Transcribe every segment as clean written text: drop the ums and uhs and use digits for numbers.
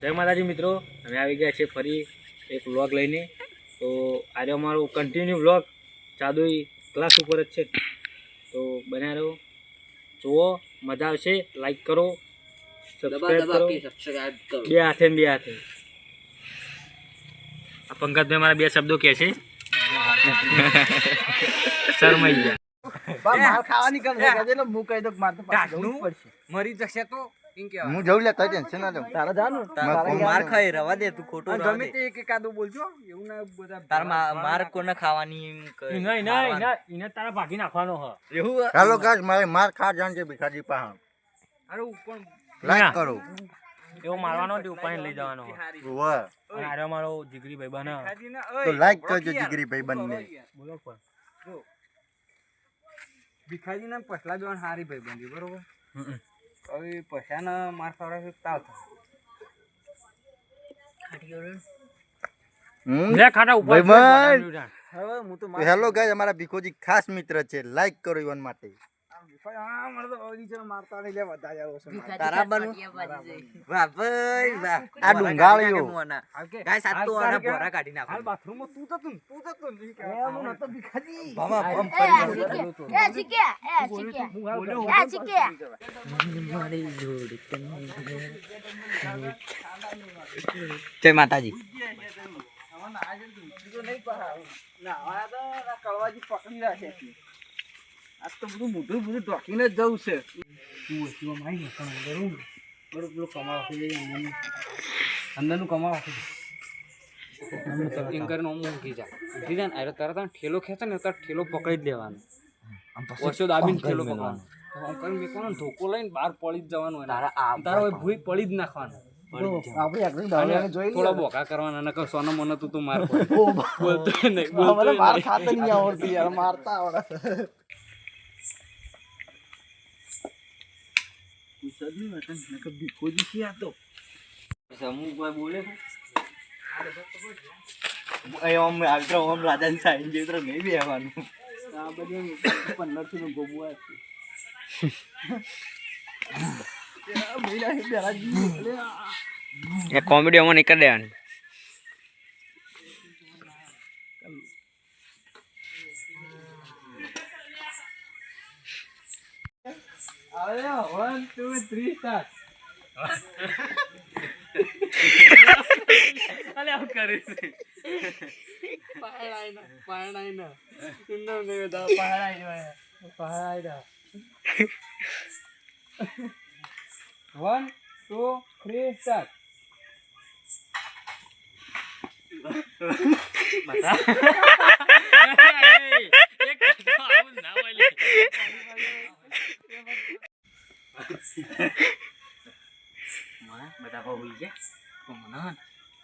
જય માતાજી મિત્રો, અમે આવી ગયા છે ફરી એક વ્લોગ લઈને. તો આજે અમારો કન્ટિન્યુ વ્લોગ જાદુઈ ક્લાસ ઉપર જ છે. તો બન્યા રહો, જુઓ, મજા આવશે. લાઈક કરો, સબસ્ક્રાઈબ કરો, બે હાથે ને બે હાથે. આ પંકજભાઈ મારા બે શબ્દો કહે છે. શરમાઈ ગયા. માર ખાવાની કમ છે કે હું કહી દઉં માર તો પડશે મરી જશે તો હું જઉં લે કઈ ટેન્શન ના લે તારા જાનું માર ખાઈ રવા દે તું ખોટું ગમે તે એક એકાદું બોલજો એવું ના બધા તાર માર કોને ખાવાની એને તારા ભાગી નાખવાનો હ. એવું ચાલો ગાઈસ મારે માર ખા જાણ છે ભિખારી પાસે અરે પણ લાઈક કરો એવો મારવાનો તે ઉપાય લઈ જવાનો હ. વાહ અને આરે મારો જીગરી ભાઈબંધ હ. તો લાઈક કરજો જીગરી ભાઈબંધ ને બોલો પણ ભિખારી ના પસલા બેવાન હારી ભાઈ બંધી બરોબર હવે પૈસા ના માર ખાવા તાવ લે ખાટા ઉપર ભાઈબંધ. હવે હું તો હેલો ગાઈસ અમારા ભીખોજી ખાસ મિત્ર છે લાઈક કરો ઈવન માટે તારા બનુ વાહ ભાઈ વાહ આ ડુંગાળીઓ ગાઈસ આ તો આના બોરા કાઢી નાખો હાલ બાથરૂમ માં તું જતું હું નતો ભીખાજી બાબા બમ જય માતાજી કળવાજી પકડી રાખે છે આજ તો બધું મોઢું બધું ઢોકીને જ જવું છે અંદરનું કમાવા ઠેલો ખેંચે ને તો ઠેલો પકડી જ લેવાનો. ઓછો દાબીને ઠેલો પકડવાનો. અંકલ મેકવાનો ધોકો લઈને બહાર પડી જ જવાનું. તારા ભૂઈ પડી જ નાખવાનો. થોડા બોકા કરવાના નકર સોનો મને તું માર બોલતો નહીં માર ખાતે નહીં આવડતી યાર મારતા આવડે સમૂહ કોઈ બોલે રાજા સાઈન જેત્ર નહીં બેવાનું આ બધું 15 નું ગોબુઆ એ કોમેડી અમને કરી દેવાની. આવે 1 2 3 સ્ટાર્ટ અલે આવું કરે છે. પાણાઈ સુંદર ને દા પાણાઈ 1 2 3 સ્ટાર્ટ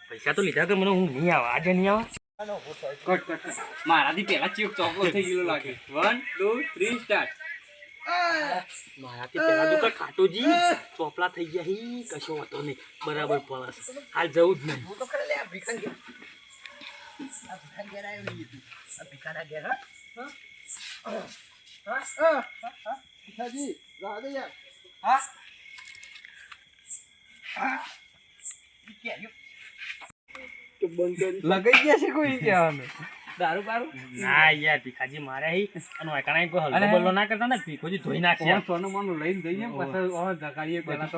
પૈસા તો લીધા કે મને હું નહીં આવે. આજે નહીં આવે. મારાથી પેલા ચીક ચોકલો થઈ ગયેલો લાગે. 1 2 3 સ્ટાર્ટ. મારાથી પેલા તો ખાટોજી ચોપલા થઈ ગયા. હી કશો હતો નહીં. બરાબર પળસ હાલ જવું જ નહીં. હું તો કરે લે ભીખન ઘેર આવ્યો નહીં આ ભીખાના ઘેર હા ભીખાજી જા દે યાર હા લગાઈ ગયા છે કોઈ કહેવાનું દારૂ બારૂ ના યાર ભીખાજી મારે હી અને વાકણાઈ કોઈ હલ્લો બલ્લો ના કરતા ને ભીખોજી ધોઈ નાખશે. સોનું માનું લઈને જઈએ પછી જગાડીએ પેલા તો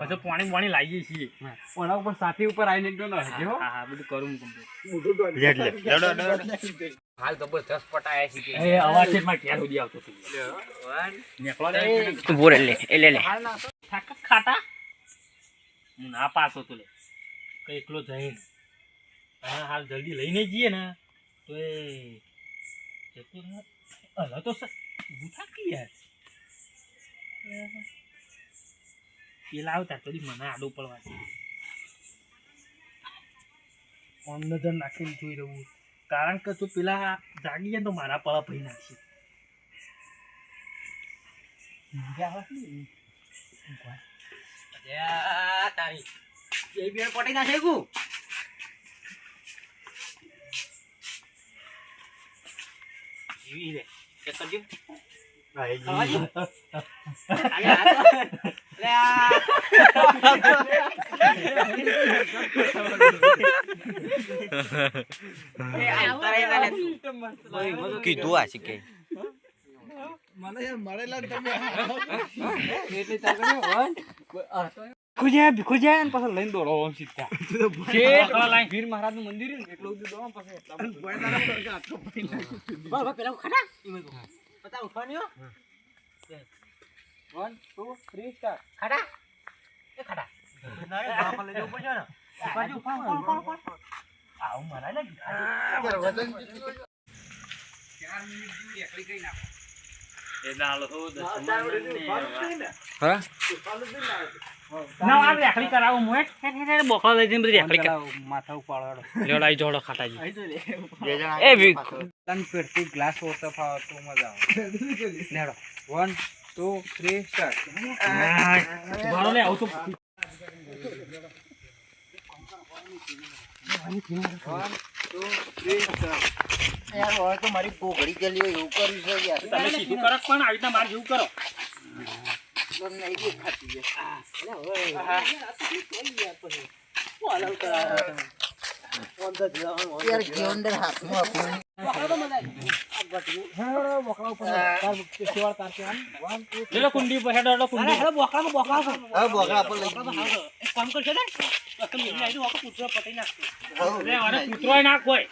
પછી પાણી લાવીએ છીએ. ઓના ઉપર સાથી ઉપર આવીને ગયો ને હા બધું કરું હાલ જબરજસ્ત પટાયા છે એ અવાજ છે માં ક્યાં સુધી આવતો હતો. બોરે લે એ લે ખાટા હું ના પાસો તો લે કઈ એકલો જઈને હાલ જલ્દી લઈને જઈએ ને તો એ જતો અલા તો ઊભું થાકી યાર પેલા આવતા તો મને આડો પડવા ઓમ નજર નાખીને જોઈ રહ્યું કારણ કે તું પેલા જાગી જાય તો મારા પળા ભરી નાખશે. તારી એ બેર પટી ના છે કુ જીવી રે કે કરજો આઈ ખાવા ગઈ જો કીધું આ છે કે મને યાર મળેલા ને તમે ખુજે ને પાછા લઈને દોડો આમ સીધા શેઠ વાળા લાઈન વીર મહારાજનું મંદિર છે ને એટલું બધું દોડો પછી એટલા પેલા ખાના પતા ઉઠાણ્યો 1 2 3 સ્ટાર્ટ ખાડા એ ખાડા નારે બાપા લઈ જવું પડશે ને બાજુ કોણ આવ મારા લે વજન 4 મિનિટ જેવી એકલી કઈ નાખો એ દાલો તો 10 મિનિટ હા ના આ રેખડી કરાવો મોય કે બોકળો લઈ જઈને રેખડી કરાવો માથા ઉપાડો લેડાઈ જોડો ખાટાજી એ વીક તન પેરતી ગ્લાસ ઓતો ફાવ તો મજા આવે લેડો 1 2 3 સ્ટાર્ટ બારો લે આવ તો 1 2 3 સ્ટાર્ટ યાર હવે તો મારી પોગડી ગલી હોય એવું કર્યું છે યાર તમે સીધું કરો પણ આવી રીતના માર જેવું કરો નહીં દેખાતી છે યાર જીવનદર હાથમાં લેલો કુંડી પર હેડો કુંડી હેડો બોકડા બોકડા પર લઈ એક કામ કરશે ને તો મેલી આઈ દો આકો પુત્ર પટાઈ નાખતો લે અરે પુત્રોય નાખ કોઈ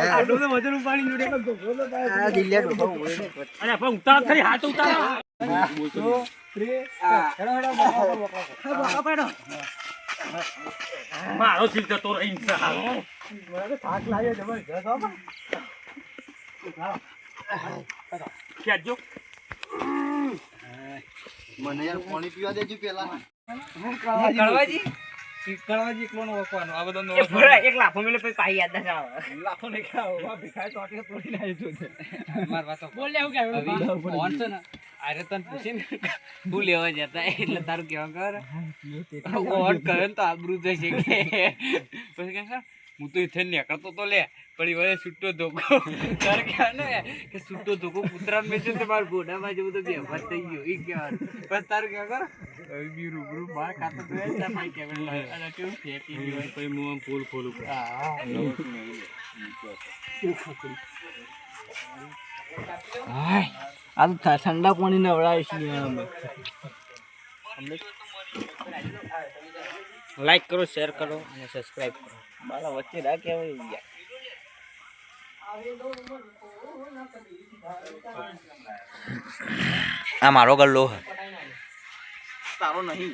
આડો તો વજન ઉપાડી જોડે આ દિલ્યા ડોબો હોય ને અરે પણ ઉતાર ખરી હાથ ઉતાર 2 3 હેડો બોકડા પાડો મારો જીવ જતો રહી છે મને થાક લાગ્યો જબરજસ્ત હો ખેજો મને યાર પાણી પીવા દેજો પેલા કળવાજી એકલો ઓકવાનો આ બધો નો એક લાફો મેલે પછી પાઈ યાદ ના આવે લાખો ને ખાઓ આ ભીખાય ટોટી તોડી નાખી જો માર વાતો બોલ લેવું કે ફોન છે ને આરે તને પૂછીને હું લેવા જતા એટલે તારું કેવા કર ઓન કરે તો આબરૂ જશે કે પછી કે હું તો ઇથે નીકળતો તો લે પણ વળે છૂટો ધોકો તાર કે ને કે છૂટો ધોકો પુત્રા મે છે તમાર ગોડામાં જેવું તો બેફાત થઈ ગયો ઈ કહેવાનું બસ તાર કે કર બી રૂબરૂ બાર ખાતો તો એ ભાઈ કે અને કેવું ફેટી ગયો પછી મું ફૂલ ફોલું હા આ તો ઠંડા પાણી નવડાવીશ લાઈક કરો શેર કરો અને સબસ્ક્રાઇબ કરો મારા વચ્ચે રાખે હોય આ મારો ગલ્લો તારો નહીં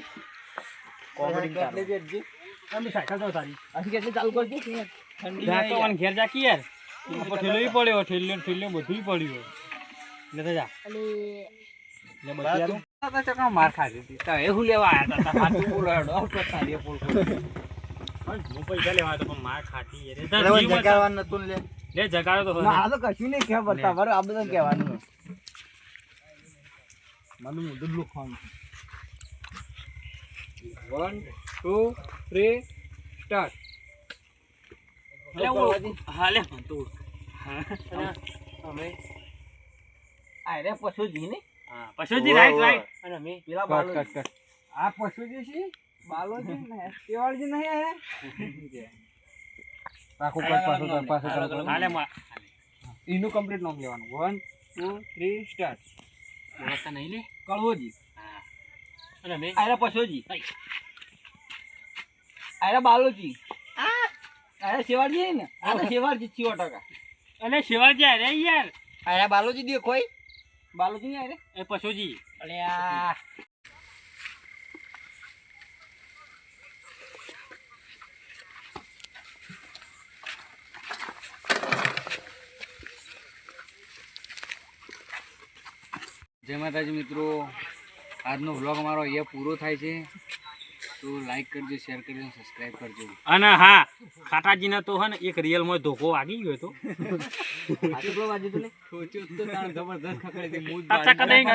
કોમેડી અમે સાયકલ તો તારી આથી કેટલી ચાલુ કરજો ઠંડી જા તો ઘેર જા કે યાર ઠેલોય પડ્યો ઠેલ્યો બધું પડ્યું ને જા ને બચ્યા ચકા માર ખાધી હતી તો એ હું લેવા આયા હતા ખાતું બોલાડો તો સારી પોલ હું પૈસા લેવા તો પણ માર ખાટી રે જગાડવાનું નતું લે લે જગાડો તો મારા તો કશું નહીં કહેવા બતા બરો આ બધું કહેવાનું મને મુદ્દું લખવાનું 1 2 3 સ્ટાર્ટ લે હાલે તો અમે આરે પશુજી ને હા પશુજી રાઈટ અને મે પેલા બાલો આ પશુજી છે બાલોજી ને કેવાળજી નહીં આયા પાછું હાલે એનું કમ્પ્લીટ નામ લેવાનું 1 2 3 સ્ટાર્ટ વ્યવસ્થા નહીં લે કળવોજી અને મે આયરા પશુજી આયરા બાલોજી આયરા શેવાળજી ને આ તો શેવાળજી 6% અને શિવાજી અરે યાર આયરા બાલોજી દેખોય બાલોજી ને આયરે એ પશુજી અલે આ જય માતાજી મિત્રો આજનો વ્લોગ અમારો અહીંયા પૂરો થાય છે તો લાઈક કરજો શેર કરજો સબસ્ક્રાઇબ કરજો અને હા ખાટાજીને તો હે ને એક રિયલમાં ધોકો વાગી ગયો તો આટલો વાજી તો લે સોચ્યો તો તાણ જબરદસ્ત ખકડી હતી મૂજ કાચા કદાઈ